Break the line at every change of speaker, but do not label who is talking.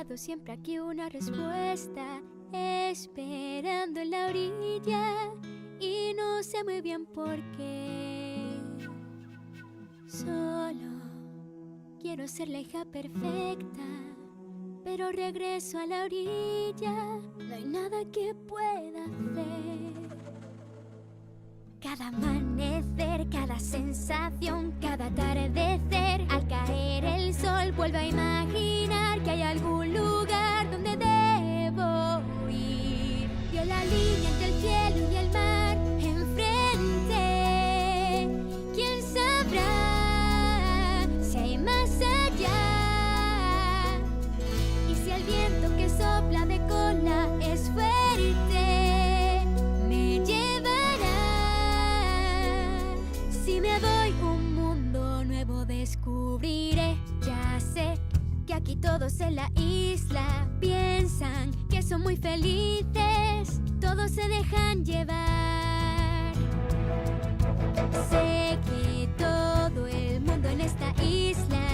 buscado siempre aquí una respuesta, esperando en la orilla y no sé muy bien por qué. Solo quiero ser la hija perfecta, pero regreso a la orilla, no hay nada que pueda hacer. Cada amanecer, cada sensación, cada atardecer, al caer el sol vuelvo a imaginar que hay algún lugar donde debo ir. Veo la línea entre el cielo y el mar enfrente. ¿Quién sabrá si hay más allá? Y si el viento que sopla de cola es fuerte, me llevará. Si me voy, un mundo nuevo descubriré. Ya sé que aquí todos en la isla piensan que son muy felices, todos se dejan llevar. Sé que todo el mundo en esta isla